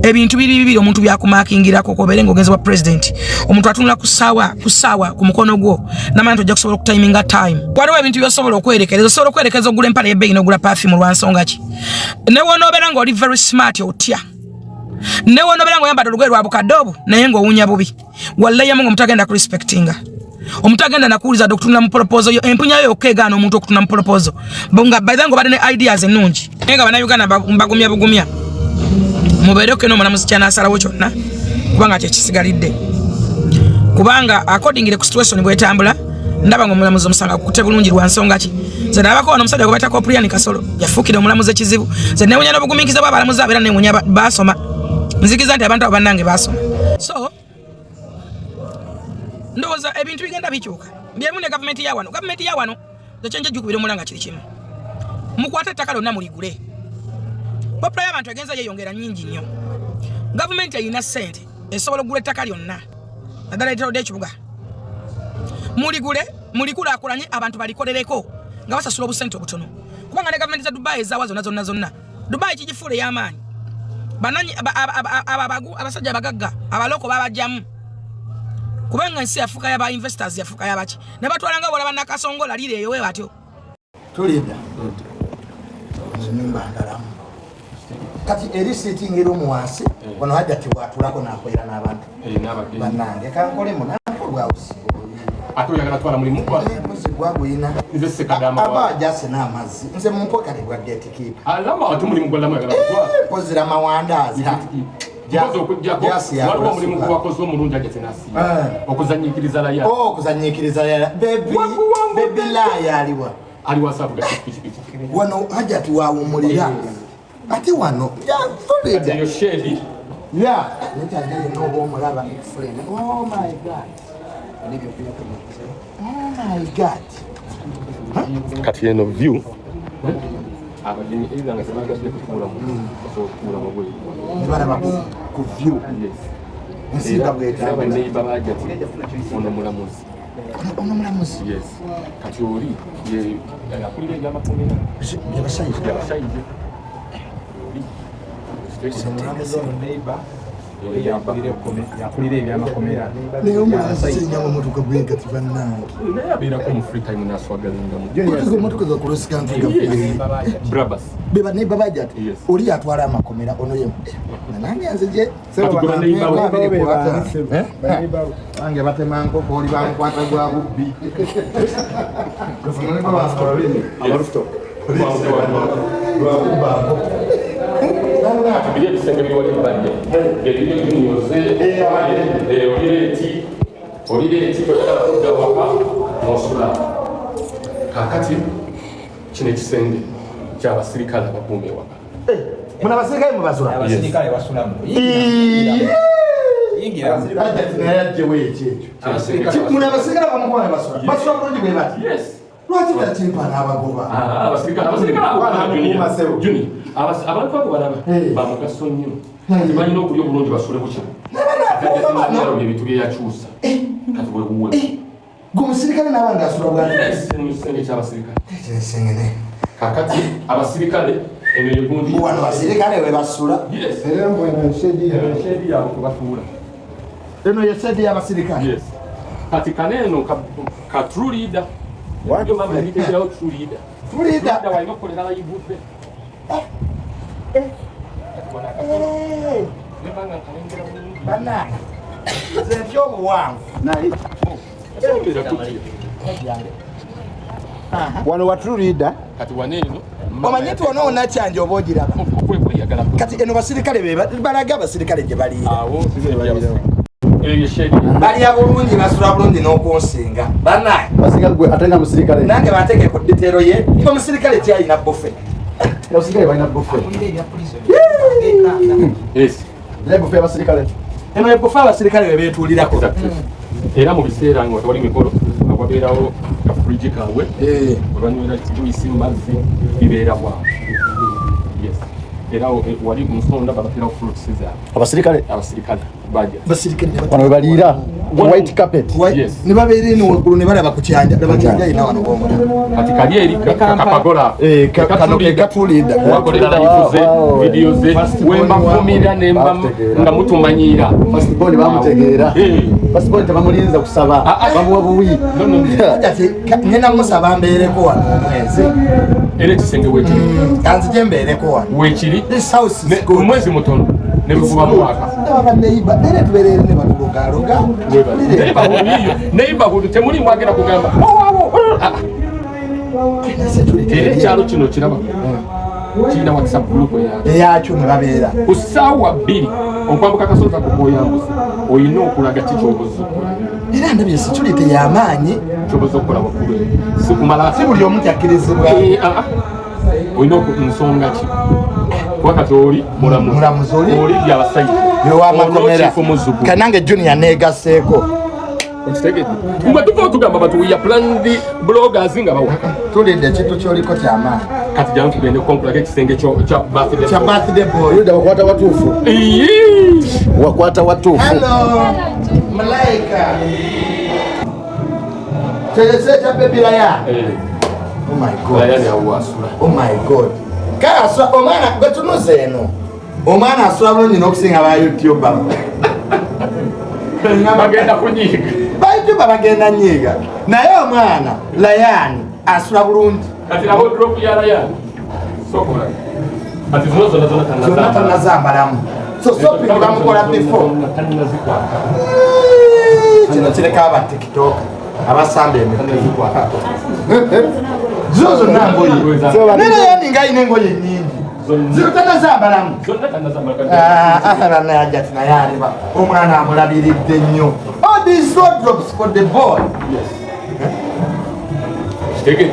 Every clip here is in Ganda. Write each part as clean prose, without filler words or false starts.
ebintu bibiri omuntu byakumakingirako kobere ngogenze wa president omuntu atunula kusawa ku mukono gwo namanya tojja kusobola okutiminga time waliwo ebintu byosobola okwerekeza ogula empale y'ebbeeyi n'ogula perfume lwansonga ki newonobeera nga oli very smart otya newonobeera nga oyambadde olugoye lwa bukadde obwo naye ng'owunya bubi wallayamu nga omutagenda ku respectinga omutagenda nakuwuliza dde okutunula mu proposal yo empunyayo yokka egaana omuntu okutunula mu proposal nga baitha nga obadde ne ideas ennungi naye nga bannayuganda mbagumya bugumya mubeere okena omulamuzi kyanasalawo kyonna kubanga kyekisigalidde kubanga accordingly ku situation bwetambula ndaba nga omulamuzi omusanga kukute bulungi lwa nsonga ki ze nabako wano omusajja gwe bayitako Priyan Kasolo yafuukira omulamuzi ekizibu ze newunya n'obugumiikiza bw'abalamuzi abeera newunya baasoma nzikiriza nti abantu abo bannange baasoma so ndowooza ebintu bigenda bikyuka byemu ne gavumenti ya wano zekyenje jjukubira omulanga kiri kimu mukwate ettaka lyonna muligule popula y'abantu egenza yeyongera nnyingi nnyo gavumenti erina ssente esobola okugula ettaka lyonna naddala eritalo ly'ekibuga mulikulaakulanye abantu balikolereko nga basasula obusente obutono kubanga ne gavumenti za Dubai ezaawa zonna Dubai kigifuula ey'amaanyi abasajja abagagga abaloko babajjamu kubanga ensi yafuuka y'aba investors yafuuka y'abaki ne batwalanga bola bannakasongola lireeyo we batyo tulida nyumba ndalamu kati eri sitting ero muwansi wano hajja tiwatulako nakolera n'abantu bannange kankole munanko lwawusi ate oyagala twala mulimu kwa muzi gwaguyina nze sekadama aba jase n'amazzi nze mumpoka ne gwa gatekeeper alama ate mulimu gwalamu oyagala kutwala pozira mawandazi Jazo okujjako waliwo omulimu gwakoze omulungi agetenasi okuzanyiikiriza laya okuzanyiikiriza laya bebi laya aliwa sabuga pikipiki wano hajja tuwawumulira ate wano tulida yo shedi ya ntajjaye n'oba omulaba friend oh my god kati eno view abageni ezanga sebagadde kukula mu bwe nibalaba ku view nsinga bwetaba neiba bajati ono mulamuzi yes kati oli akulira ebyamakomera yabashaije yakulira ebyamakomera naye omulamuzi nyama motoka bwegati bannange naye abeerako mu free time naswagalingamu motoka za cross country brabas beba neiba bajati oli atwala amakomera ono ye nange nze je ange batemanko ko oli bankwata gwa bubbi gofumane baba askorini abarusto Bilia bisenge biri wali mbanje ngeriyo nyuze olireti kotaka waka nosula kakati kine kisenge ky'abasirikale abakuumye waka muna abasirikale mubasula abasirikale basulamu yingira nayaje weekyo muna abasirikale bamukwana basula bulungi bwe bati yes lwaki tatimpa n'abagoba abasirikale juni abantu abo balaba bamugaso nnyo tebalina okulya obulungi basule bukya ebintu byeyakyusa kati bwewuwe g'omusirikale n'abanga asula bwaekisenge ky'abasirikale kakati abasirikale emyoyo gundi wano abasirikale we basula shedi yabo kubatuula eno ye shedi y'abasirikale kati kaneeno ka true leader wajjo mama yabiteekerawo true leader walina okukolera abayibudde bana nze ntyobuwanvu nali wano wa true leader kati waneeno omanyi ti wano wonna kyanje oba ogiraba kati eno basirikale balaga abasirikale gye baliira balya bulungi basula bulungi n'okunsinga nange bateeke ku ditero ye omusirikale kyalina bufe eno ebufe abasirikale we beetuulirako era mu biseera nga tewali mikolo wabeerawo kafuriji kaabwe olwanywera juisi mu mazzi bibeera bwawe era wali ku nsonda babaterawo fruits zaabwe abasirikale bajja wano we baliira white carpet ne babere ni wagulu ne balaba ku kyanja dabajanja ina wano bomo ati kalieri kapagola kano ke katulida wakolera live video ze wemba kumira nemba nga mutumanyira passport bamutegeera passport bamulinza kusaba bamuwa buwi ati nena musaba mbereko wano mwezi ele kisenge wekiri kanzije mbereko wano wekiri this house is good mwezi mutono ne bikuba mwaka ndaba neighbor nene tuberere ne batulugaloga neighbor hudu temuli mwagera kugamba ele kyalo kino kiraba kina WhatsApp group yakyo mwabeera usawa 2 okwambuka kasoza kukoyambuza oyina okulaga kichobozo era ndabye security y'amaanyi chobozo kola bakulu sikumala si buli omuntu akkirizibwa oyina okunsonga ki wakati oli mulamuzi oli byabasajja byowamakomera kanange junior negaseeko Mba tuko tugamba batu we are planned bloggers nga bawo tulinde ekintu kyoliko kyamaanyi kati jangu tugende kukonkula ekisenge kya birthday boy yuda wakwata watuufu wakwata watuufu hello malaika teleseta bebiraya oh my god yani awasula oh my god kasa omwana gwetunuze eno omwana asula bulungi n'okusinga ba YouTube bagenda kunyiga bayijuba bagenda nyiga naye omwana Ryan asula bulungi kati nabo drop ya Ryan sokola kati zona tanazambalamu so bamukola before kino kireka aba TikTok abasamba emikwa zozo nangoye nene yani ngai nengoye nyingi zirutanazambalamu aharana yajati nayaliba omwana amulabiridde nnyo all these road drops for the boy take it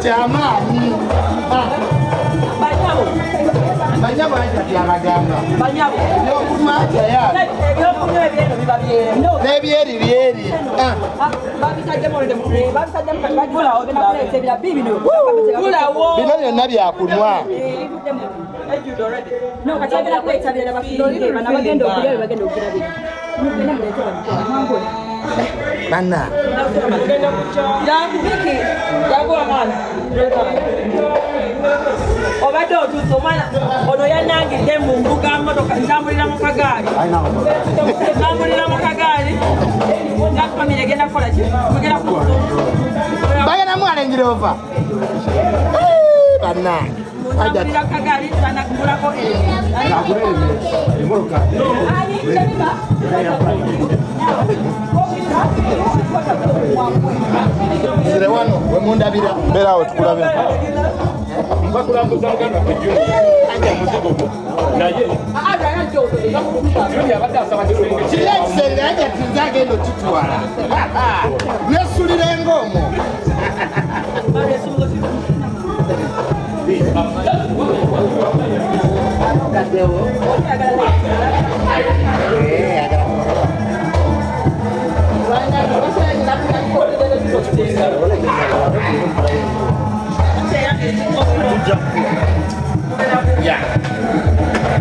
kyamaanyi banyabo ajatyamagamba ebyokumaja yabe n'ebyeri byeri bino byonna byakunywa bana obadde otuuse omwana ono yanangidde mu mbuga motoka ntambulira mu kagaali famire egenda kukola ki kugera ku bagenda mwalengira ova bannange ntambulira kagaali tanakugulako nzire wano wemundabira mbeerawo tukulabe bakulambuza muganda kujuni anja muzigo gwo naye juni abadde asaba kisenge kiri ekisenge anja tuze agenda okitwala nesulira engoomo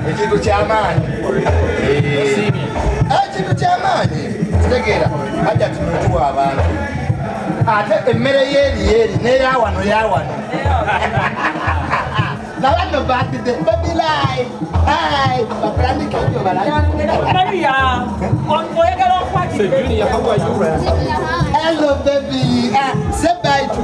ekintu kyamaanyi ekintu kyamaanyi kitegeera ajja tunutuwa abantu ate emmere yeeri neyawano yawano nabano batide babilai bakulandika ebyo oyagala okwatidde hello baby say bye to